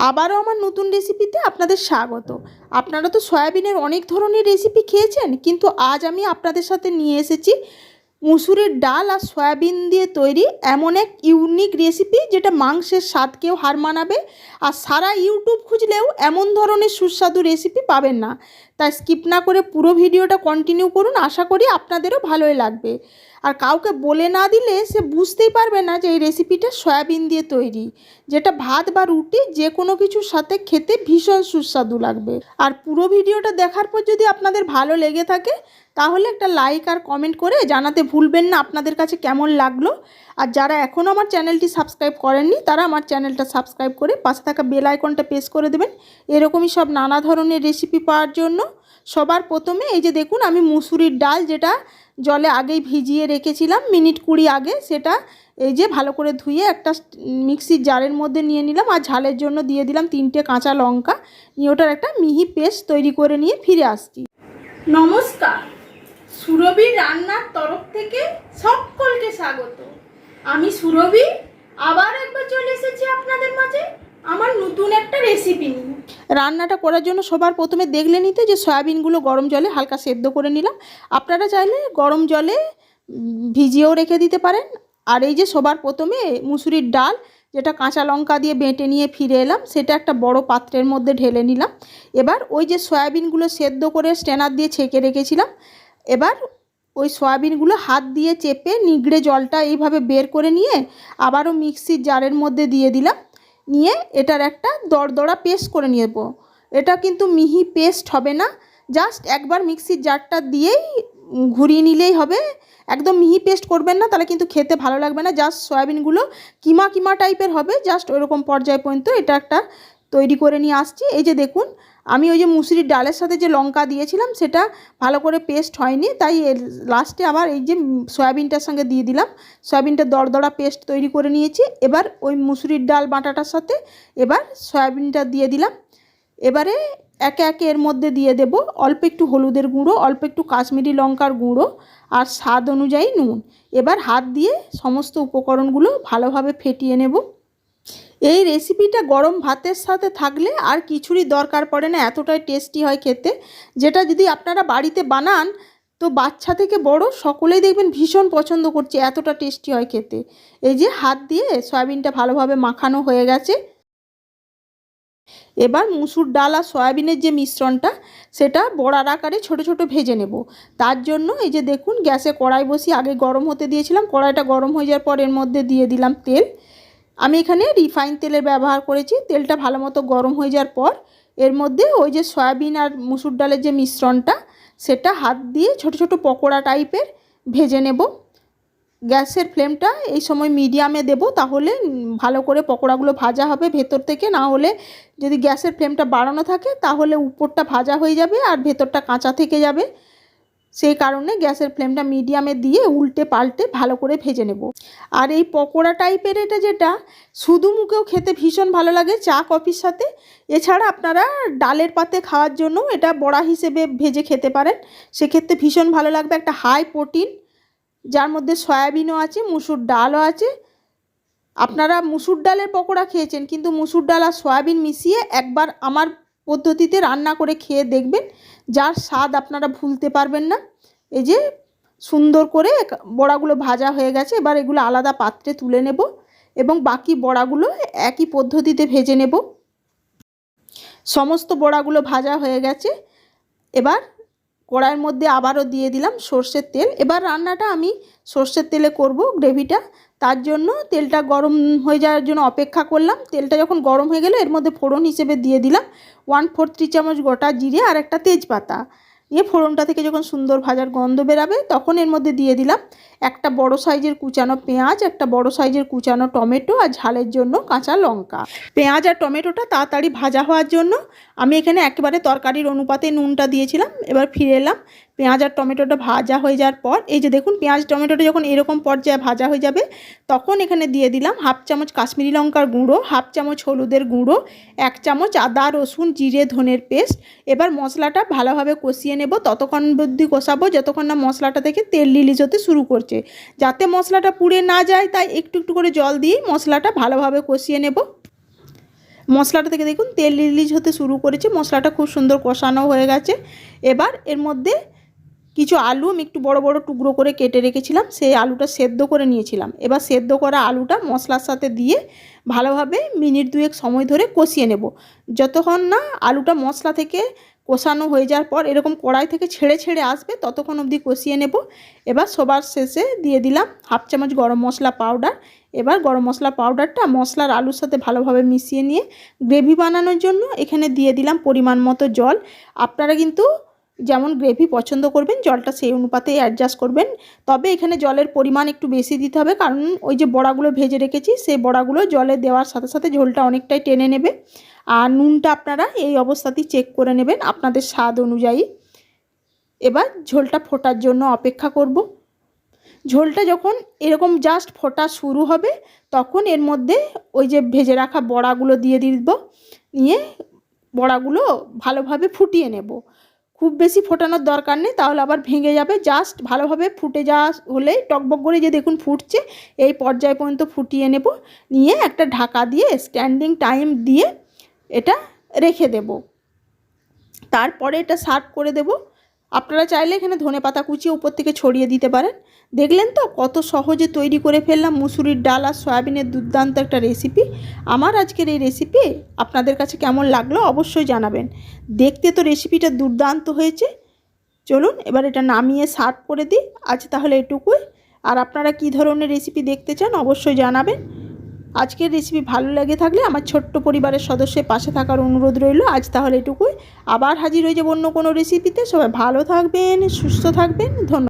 আবারও আমার নতুন রেসিপিতে আপনাদের স্বাগত। আপনারা তো সয়াবিনের অনেক ধরনের রেসিপি খেয়েছেন, কিন্তু আজ আমি আপনাদের সাথে নিয়ে এসেছি মুসুরির ডাল আর সয়াবিন দিয়ে তৈরি এমন এক ইউনিক রেসিপি, যেটা মাংসের স্বাদকেও হার মানাবে। আর সারা ইউটিউব খুঁজলেও এমন ধরনের সুস্বাদু রেসিপি পাবেন না। তাই স্কিপ না করে পুরো ভিডিওটা কন্টিনিউ করুন, আশা করি আপনাদেরও ভালোই লাগবে। আর কাউকে বলে না দিলে সে বুঝতেই পারবে না যে এই রেসিপিটা সয়াবিন দিয়ে তৈরি, যেটা ভাত বা রুটি যে কোনো কিছুর সাথে খেতে ভীষণ সুস্বাদু লাগবে। আর পুরো ভিডিওটা দেখার পর যদি আপনাদের ভালো লেগে থাকে, তাহলে একটা লাইক আর কমেন্ট করে জানাতে ভুলবেন না আপনাদের কাছে কেমন লাগলো। আর যারা এখনও আমার চ্যানেলটি সাবস্ক্রাইব করেননি, তারা আমার চ্যানেলটা সাবস্ক্রাইব করে পাশে থাকা বেল আইকনটা প্রেস করে দেবেন, এরকমই সব নানা ধরনের রেসিপি পাওয়ার জন্য। সবার প্রথমে এই যে দেখুন, আমি মুসুরির ডাল যেটা জলে আগেই ভিজিয়ে রেখেছিলাম মিনিট 20 আগে, সেটা এই যে ভালো করে ধুয়ে একটা মিক্সির জারের মধ্যে নিয়ে নিলাম। আর ঝালের জন্য দিয়ে দিলাম 3টে কাঁচা লঙ্কা, নিয়ে ওটার একটা মিহি পেস্ট তৈরি করে নিয়ে ফিরে আসছি। নমস্কার, সুরভি রান্নার তরফ থেকে সকলকে স্বাগত। আমি সুরভি আবার একবার চলে এসেছি আপনাদের মাঝে আমার নতুন একটা রেসিপি নিয়ে। রান্নাটা করার জন্য সবার প্রথমে দেখলে নিতে যে সয়াবিনগুলো গরম জলে হালকা সেদ্ধ করে নিলাম। আপনারা চাইলে গরম জলে ভিজিয়েও রেখে দিতে পারেন। আর এই যে সবার প্রথমে মুসুরির ডাল যেটা কাঁচা লঙ্কা দিয়ে বেটে নিয়ে ফিরে এলাম, সেটা একটা বড় পাত্রের মধ্যে ঢেলে নিলাম। এবার ওই যে সয়াবিনগুলো সেদ্ধ করে স্ট্রেনার দিয়ে ছেঁকে রেখেছিলাম, এবার ওই সয়াবিনগুলো হাত দিয়ে চেপে নিগড়ে জলটা এইভাবে বের করে নিয়ে আবারও মিক্সির জারের মধ্যে দিয়ে দিলাম। নিয়ে এটার একটা দরদরা পেস্ট করে নেব। এটা কিন্তু মিহি পেস্ট হবে না, জাস্ট একবার মিক্সির জারটা দিয়েই ঘুরিয়ে নিলেই হবে। একদম মিহি পেস্ট করবেন না, তাহলে কিন্তু খেতে ভালো লাগবে না। জাস্ট সয়াবিনগুলো কিমা কিমা টাইপের হবে, জাস্ট ওইরকম পর্যায় পর্যন্ত এটা একটা তৈরি করে নিয়ে আসছি। এই যে দেখুন, আমি ওই যে মুসুরির ডালের সাথে যে লঙ্কা দিয়েছিলাম সেটা ভালো করে পেস্ট হয়নি, তাই লাস্টে আবার এই যে সয়াবিনটার সঙ্গে দিয়ে দিলাম। সয়াবিনটা দরদরা পেস্ট তৈরি করে নিয়েছি। এবার ওই মুসুরির ডাল বাটাটার সাথে এবার সয়াবিনটা দিয়ে দিলাম। এবারে একে একে এর মধ্যে দিয়ে দেব অল্প একটু হলুদের গুঁড়ো, অল্প একটু কাশ্মীরি লঙ্কার গুঁড়ো আর স্বাদ অনুযায়ী নুন। এবার হাত দিয়ে সমস্ত উপকরণগুলো ভালোভাবে ফেটিয়ে নেব। এই রেসিপিটা গরম ভাতের সাথে থাকলে আর কিছুরই দরকার পড়ে না, এতটাই টেস্টি হয় খেতে। যেটা যদি আপনারা বাড়িতে বানান, তো বাচ্চা থেকে বড় সকলেই দেখবেন ভীষণ পছন্দ করছে, এতটা টেস্টি হয় খেতে। এই যে হাত দিয়ে সয়াবিনটা ভালোভাবে মাখানো হয়ে গেছে। এবার মুসুর ডাল আর সয়াবিনের যে মিশ্রণটা, সেটা বড়ার আকারে ছোট ছোট ভেজে নেব। তার জন্য এই যে দেখুন, গ্যাসে কড়াই বসিয়ে আগে গরম হতে দিয়েছিলাম। কড়াইটা গরম হয়ে যাওয়ার পর এর মধ্যে দিয়ে দিলাম তেল। আমি এখানে রিফাইন তেলের ব্যবহার করেছি। তেলটা ভালো মতো গরম হয়ে যাওয়ার পর এর মধ্যে ওই যে সয়াবিন আর মুসুর ডালের যে মিশ্রণটা, সেটা হাত দিয়ে ছোট ছোট পকোড়া টাইপের ভেজে নেব। গ্যাসের ফ্লেমটা এই সময় মিডিয়ামে দেব, তাহলে ভালো করে পকোড়াগুলো ভাজা হবে ভেতর থেকে। না হলে যদি গ্যাসের ফ্লেমটা বাড়ানো থাকে, তাহলে উপরটা ভাজা হয়ে যাবে আর ভেতরটা কাঁচা থেকে যাবে। সেই কারণে গ্যাসের ফ্লেমটা মিডিয়ামে দিয়ে উল্টে পাল্টে ভালো করে ভেজে নেব। আর এই পকোড়া টাইপের এটা যেটা শুধু মুখেও খেতে ভীষণ ভালো লাগে চা কফির সাথে। এছাড়া আপনারা ডালের পাতে খাওয়ার জন্য এটা বড়া হিসেবে ভেজে খেতে পারেন, সেক্ষেত্রে ভীষণ ভালো লাগবে। একটা হাই প্রোটিন, যার মধ্যে সয়াবিনও আছে, মুসুর ডালও আছে। আপনারা মুসুর ডালের পকোড়া খেয়েছেন, কিন্তু মুসুর ডাল আর সয়াবিন মিশিয়ে একবার আমার পদ্ধতিতে রান্না করে খেয়ে দেখবেন, যার স্বাদ আপনারা ভুলতে পারবেন না। এই যে সুন্দর করে বড়াগুলো ভাজা হয়ে গেছে। এবার এগুলো আলাদা পাত্রে তুলে নেব এবং বাকি বড়াগুলো একই পদ্ধতিতে ভেজে নেব। সমস্ত বড়াগুলো ভাজা হয়ে গেছে। এবার কড়াইয়ের মধ্যে আবারও দিয়ে দিলাম সর্ষের তেল। এবার রান্নাটা আমি সর্ষের তেলে করব, গ্রেভিটা। তার জন্য তেলটা গরম হয়ে যাওয়ার জন্য অপেক্ষা করলাম। তেলটা যখন গরম হয়ে গেলে এর মধ্যে ফোড়ন হিসেবে দিয়ে দিলাম 1/4 চামচ গোটা জিরে আর একটা তেজপাতা। দিয়ে ফোড়নটা থেকে যখন সুন্দর ভাজার গন্ধ বেরাবে, তখন এর মধ্যে দিয়ে দিলাম একটা বড় সাইজের কুচানো পেঁয়াজ, একটা বড় সাইজের কুচানো টমেটো আর ঝালের জন্য কাঁচা লঙ্কা। পেঁয়াজ আর টমেটোটা তাড়াতাড়ি ভাজা হওয়ার জন্য আমি এখানে একেবারে তরকারির অনুপাতে নুনটা দিয়েছিলাম। এবার ফিরে এলাম। পেঁয়াজ আর টমেটোটা ভাজা হয়ে যাওয়ার পর এই যে দেখুন, পেঁয়াজ টমেটোটা যখন এরকম পর্যায়ে ভাজা হয়ে যাবে, তখন এখানে দিয়ে দিলাম 1/2 চামচ কাশ্মীরি লঙ্কার গুঁড়ো, 1/2 চামচ হলুদের গুঁড়ো, 1 চামচ আদা রসুন জিরে ধনের পেস্ট। এবার মশলাটা ভালোভাবে কষিয়ে নেব। ততক্ষণ অবধি কষাবো যতক্ষণ না মশলাটা থেকে তেল রিলিজ হতে শুরু করছে। যাতে মশলাটা পুড়ে না যায়, তাই একটু একটু করে জল দিয়ে মশলাটা ভালোভাবে কষিয়ে নেব। মশলাটা থেকে দেখুন তেল রিলিজ হতে শুরু করেছে, মশলাটা খুব সুন্দর কষানো হয়ে গেছে। এবার এর মধ্যে কিছু আলু আমি একটু বড় বড় টুকরো করে কেটে রেখেছিলাম, সেই আলুটা সেদ্ধ করে নিয়েছিলাম। এবার সেদ্ধ করা আলুটা মশলার সাথে দিয়ে ভালোভাবে মিনিট 2 সময় ধরে কষিয়ে নেব। যতক্ষণ না আলুটা মশলা থেকে কষানো হয়ে যাওয়ার পর এরকম কড়াই থেকে ছেড়ে ছেড়ে আসবে ততক্ষণ অবধি কষিয়ে নেব। এবার সবার শেষে দিয়ে দিলাম 1/2 চামচ গরম মশলা পাউডার। এবার গরম মশলা পাউডারটা মশলার আলুর সাথে ভালোভাবে মিশিয়ে নিয়ে গ্রেভি বানানোর জন্য এখানে দিয়ে দিলাম পরিমাণ মতো জল। আপনারা কিন্তু যেমন গ্রেভি পছন্দ করবেন জলটা সেই অনুপাতেই অ্যাডজাস্ট করবেন। তবে এখানে জলের পরিমাণ একটু বেশি দিতে হবে, কারণ ওই যে বড়াগুলো ভেজে রেখেছি সেই বড়াগুলো জলে দেওয়ার সাথে সাথে ঝোলটা অনেকটাই টেনে নেবে। আর নুনটা আপনারা এই অবস্থাতেই চেক করে নেবেন আপনাদের স্বাদ অনুযায়ী। এবার ঝোলটা ফোটার জন্য অপেক্ষা করব। ঝোলটা যখন এরকম জাস্ট ফোটা শুরু হবে তখন এর মধ্যে ওই যে ভেজে রাখা বড়াগুলো দিয়ে দিব, নিয়ে বড়াগুলো ভালোভাবে ফুটিয়ে নেব। খুব বেশি ফোটানোর দরকার নেই, তাহলে আবার ভেঙে যাবে। জাস্ট ভালোভাবে ফুটে যাওয়া হলেই টকবক করে যে দেখুন ফুটছে, এই পর্যায় পর্যন্ত ফুটিয়ে নেব। নিয়ে একটা ঢাকা দিয়ে স্ট্যান্ডিং টাইম দিয়ে এটা রেখে দেব। তারপরে এটা সার্ভ করে দেব। আপনারা চাইলে এখানে ধনেপাতা কুচিয়ে উপর থেকে ছড়িয়ে দিতে পারেন। দেখলেন তো কত সহজে তৈরি করে ফেললাম মুসুরির ডাল আর সয়াবিনের দুর্দান্ত একটা রেসিপি। আমার আজকের এই রেসিপি আপনাদের কাছে কেমন লাগলো অবশ্যই জানাবেন। দেখতে তো রেসিপিটা দুর্দান্ত হয়েছে। চলুন এবার এটা নামিয়ে সার্ভ করে দিই। আজ তাহলে এটুকুই। আর আপনারা কী ধরনের রেসিপি দেখতে চান অবশ্যই জানাবেন। আজকের রেসিপি ভালো লেগে থাকলে আমার ছোট্ট পরিবারের সদস্যের পাশে থাকার অনুরোধ রইল। আজ তাহলে এটুকুই। আবার হাজির হয়ে যাব অন্য কোনো রেসিপিতে। সবাই ভালো থাকবেন, সুস্থ থাকবেন। ধন্যবাদ।